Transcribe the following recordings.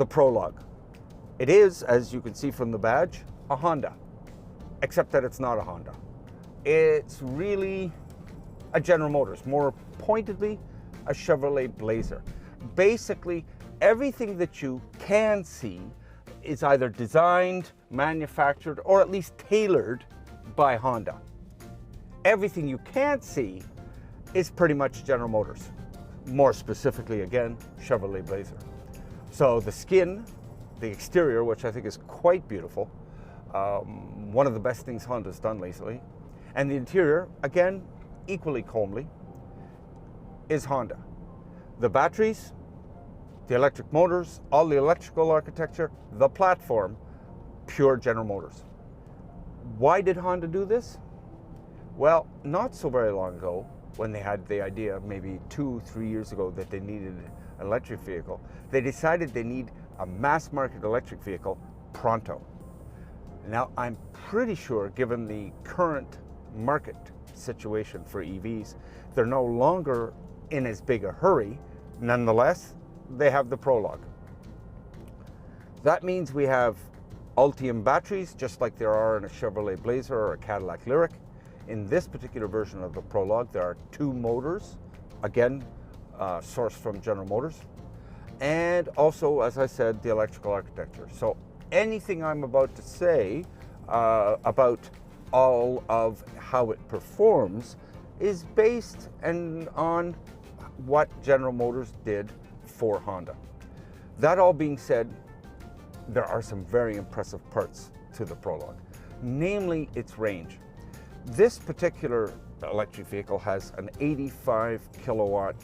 the Prologue. It is, as you can see from the badge, a Honda, except that it's not a Honda. It's really a General Motors, more pointedly, a Chevrolet Blazer. Basically, everything that you can see is either designed, manufactured, or at least tailored by Honda. Everything you can't see is pretty much General Motors. More specifically, again, Chevrolet Blazer. So the skin, the exterior, which I think is quite beautiful, one of the best things Honda's done lately, and the interior, again, equally comely, is Honda. The batteries, the electric motors, all the electrical architecture, the platform, pure General Motors. Why did Honda do this? Well, not so very long ago, when they had the idea, maybe 2-3 years ago, that they needed an electric vehicle, they decided they need a mass market electric vehicle pronto. Now, I'm pretty sure, given the current market situation for EVs, they're no longer in as big a hurry. Nonetheless, they have the Prologue. That means we have Ultium batteries, just like there are in a Chevrolet Blazer or a Cadillac Lyriq. In this particular version of the Prologue, there are 2 motors, again, sourced from General Motors, and also, as I said, the electrical architecture. So anything I'm about to say about all of how it performs is based on what General Motors did for Honda. That all being said, there are some very impressive parts to the Prologue, namely its range. This particular electric vehicle has an 85 kilowatt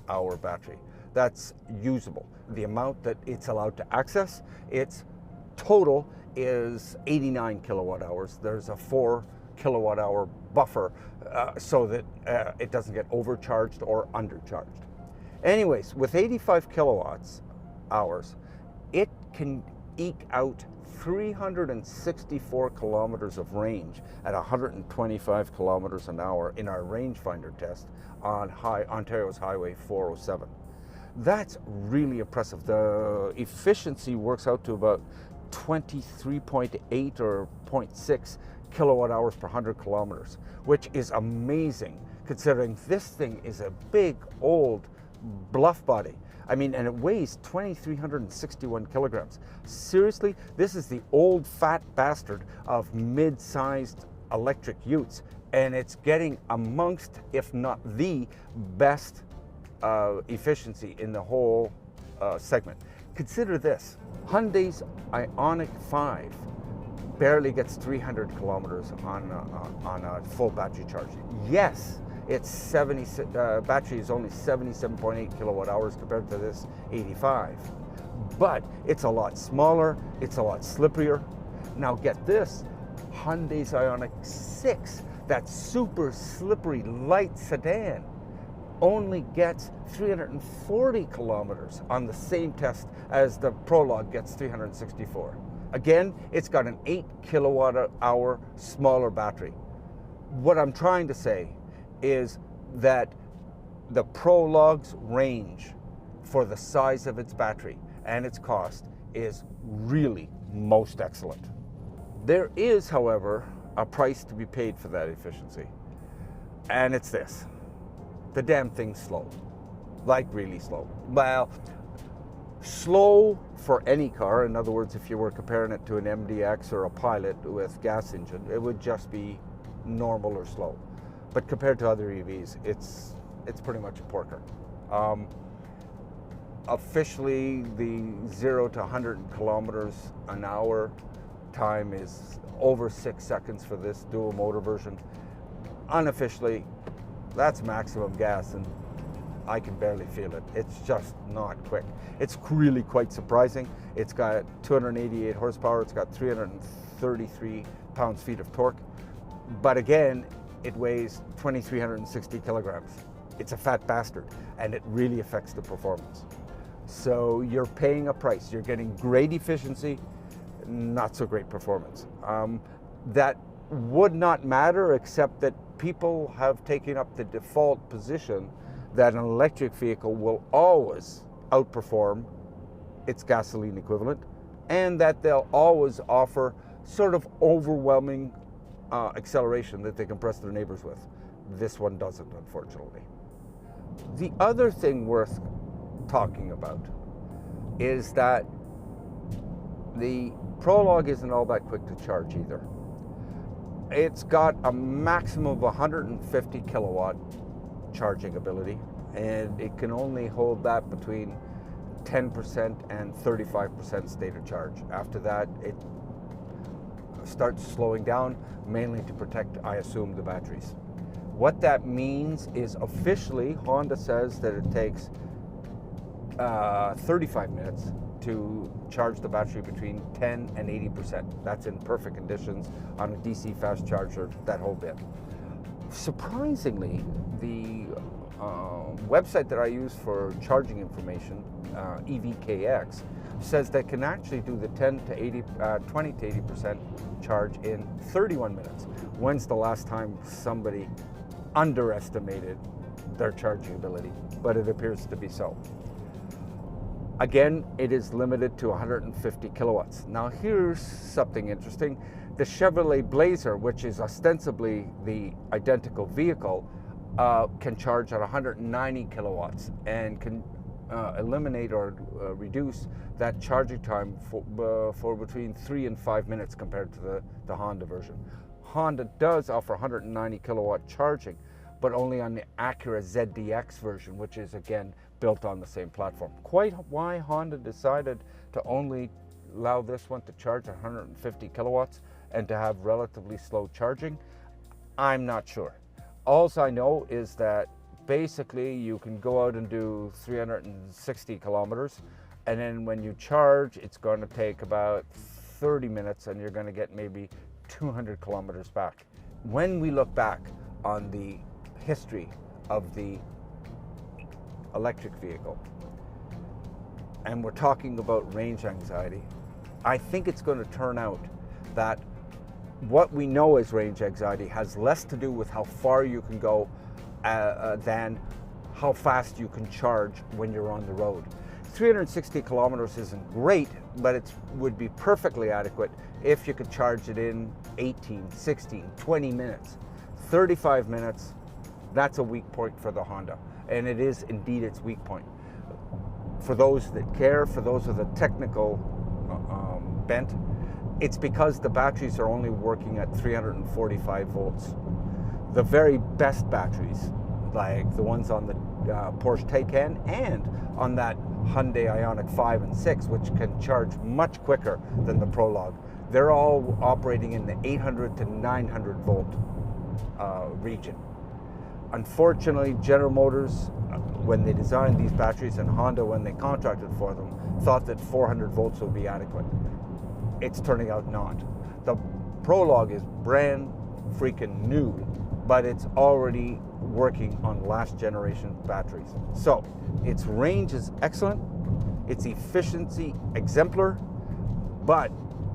hour battery. That's usable. The amount that it's allowed to access, its total is 89 kilowatt hours. There's a 4 kilowatt hour buffer so that it doesn't get overcharged or undercharged. Anyways, with 85 kilowatts hours, it can eke out 364 kilometers of range at 125 kilometers an hour in our rangefinder test on Ontario's Highway 407. That's really impressive. The efficiency works out to about 23.8 or 0.6 kilowatt hours per 100 kilometers, which is amazing considering this thing is a big old bluff body. I mean, and it weighs 2,361 kilograms. Seriously, this is the old fat bastard of mid-sized electric utes, and it's getting amongst, if not the best efficiency in the whole segment. Consider this, Hyundai's Ioniq 5 barely gets 300 kilometers on a full battery charge. Yes, its battery is only 77.8 kilowatt hours compared to this 85. But it's a lot smaller, it's a lot slipperier. Now get this, Hyundai's Ioniq 6, that super slippery light sedan, only gets 340 kilometers on the same test as the Prologue gets 364. Again, it's got an 8 kilowatt hour smaller battery. What I'm trying to say is that the Prologue's range for the size of its battery and its cost is really most excellent. There is, however, a price to be paid for that efficiency, and it's this. The damn thing's slow, like really slow. Well, slow for any car. In other words, if you were comparing it to an MDX or a Pilot with gas engine, it would just be normal or slow. But compared to other EVs, it's pretty much a porker. Officially, the 0 to 100 kilometers an hour time is over 6 seconds for this dual motor version. Unofficially, that's maximum gas, and I can barely feel it. It's just not quick. It's really quite surprising. It's got 288 horsepower. It's got 333 pounds-feet of torque. But again, it weighs 2,360 kilograms. It's a fat bastard, and it really affects the performance. So you're paying a price. You're getting great efficiency, not so great performance. That would not matter, except that people have taken up the default position that an electric vehicle will always outperform its gasoline equivalent, and that they'll always offer sort of overwhelming acceleration that they can impress their neighbors with. This one doesn't, unfortunately. The other thing worth talking about is that the Prologue isn't all that quick to charge either. It's got a maximum of 150 kilowatt charging ability, and it can only hold that between 10% and 35% state of charge. After that, it starts slowing down, mainly to protect, I assume, the batteries. What that means is officially, Honda says that it takes 35 minutes to charge the battery between 10 and 80%. That's in perfect conditions on a DC fast charger, that whole bit. Surprisingly, the website that I use for charging information, EVKX, says that can actually do the 20 to 80% charge in 31 minutes. When's the last time somebody underestimated their charging ability? But it appears to be so. Again, it is limited to 150 kilowatts. Now here's something interesting. The Chevrolet Blazer, which is ostensibly the identical vehicle, can charge at 190 kilowatts and can eliminate or reduce that charging time for between 3 and 5 minutes compared to the Honda version. Honda does offer 190 kilowatt charging, but only on the Acura ZDX version, which is again built on the same platform. Quite why Honda decided to only allow this one to charge 150 kilowatts and to have relatively slow charging, I'm not sure. All I know is that basically you can go out and do 360 kilometers, and then when you charge, it's going to take about 30 minutes and you're going to get maybe 200 kilometers back. When we look back on the history of the electric vehicle, and we're talking about range anxiety, I think it's going to turn out that what we know as range anxiety has less to do with how far you can go than how fast you can charge when you're on the road. 360 kilometers isn't great, but it would be perfectly adequate if you could charge it in 18, 16, 20 minutes. 35 minutes, that's a weak point for the Honda, and it is indeed its weak point. For those that care, for those with a technical bent, it's because the batteries are only working at 345 volts. The very best batteries, like the ones on the Porsche Taycan and on that Hyundai Ioniq 5 and 6, which can charge much quicker than the Prologue, they're all operating in the 800 to 900 volt region. Unfortunately, General Motors, when they designed these batteries, and Honda, when they contracted for them, thought that 400 volts would be adequate. It's turning out not. The Prologue is brand freaking new, but it's already working on last generation batteries. So its range is excellent, its efficiency exemplar, but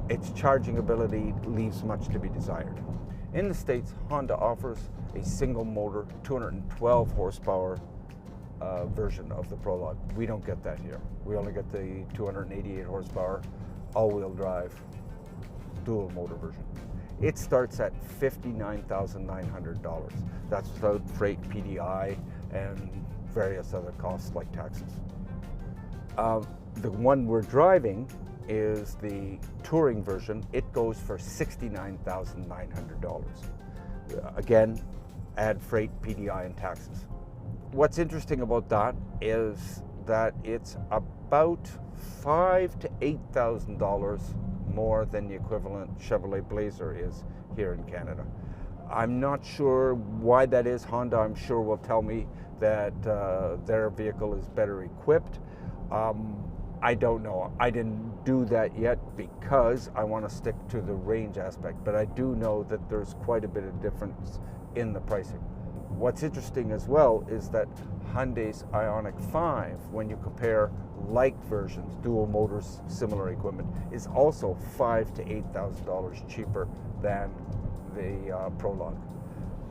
its charging ability leaves much to be desired. In the States, Honda offers a single motor 212 horsepower version of the Prologue. We don't get that here. We only get the 288 horsepower all-wheel drive dual motor version. It starts at $59,900. That's without freight, PDI, and various other costs like taxes. The one we're driving is the touring version. It goes for $69,900. Again, add freight, PDI, and taxes. What's interesting about that is that it's about $5,000 to $8,000 more than the equivalent Chevrolet Blazer is here in Canada. I'm not sure why that is. Honda, I'm sure, will tell me that their vehicle is better equipped. I don't know. I didn't do that yet because I want to stick to the range aspect, but I do know that there's quite a bit of difference in the pricing. What's interesting as well is that Hyundai's Ioniq 5, when you compare like versions, dual motors, similar equipment, is also $5,000 to $8,000 cheaper than the Prologue.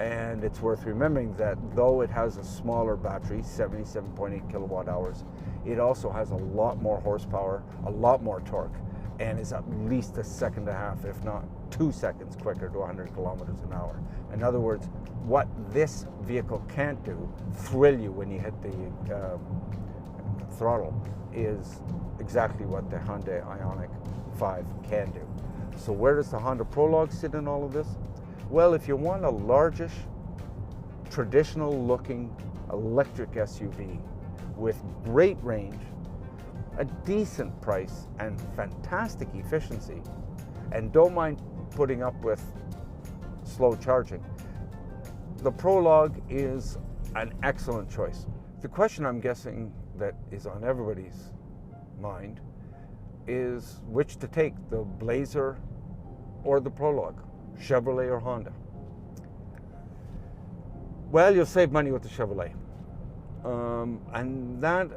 And it's worth remembering that though it has a smaller battery, 77.8 kilowatt hours, it also has a lot more horsepower, a lot more torque, and is at least a second and a half, if not 2 seconds quicker to 100 kilometers an hour. In other words, what this vehicle can't do, thrill you when you hit the throttle, is exactly what the Hyundai Ioniq 5 can do. So where does the Honda Prologue sit in all of this? Well, if you want a largish, traditional looking electric SUV with great range, a decent price, and fantastic efficiency, and don't mind putting up with slow charging, the Prologue is an excellent choice. The question I'm guessing that is on everybody's mind is which to take, the Blazer or the Prologue, Chevrolet or Honda. Well, you'll save money with the Chevrolet. And that,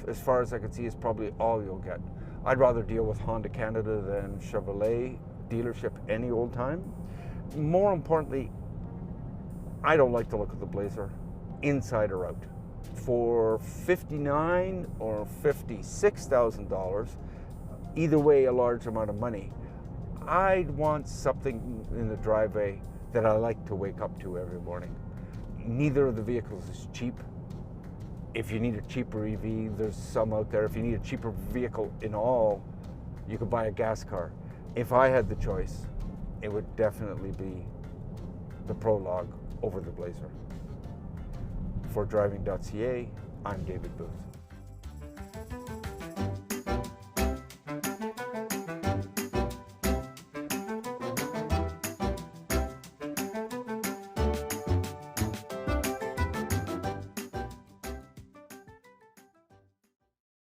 as far as I can see, is probably all you'll get. I'd rather deal with Honda Canada than Chevrolet dealership any old time. More importantly, I don't like the look of the Blazer, inside or out. For $59,000 or $56,000, either way a large amount of money, I'd want something in the driveway that I like to wake up to every morning. Neither of the vehicles is cheap. If you need a cheaper EV, there's some out there. If you need a cheaper vehicle in all, you could buy a gas car. If I had the choice, it would definitely be the Prologue over the Blazer. For Driving.ca, I'm David Booth.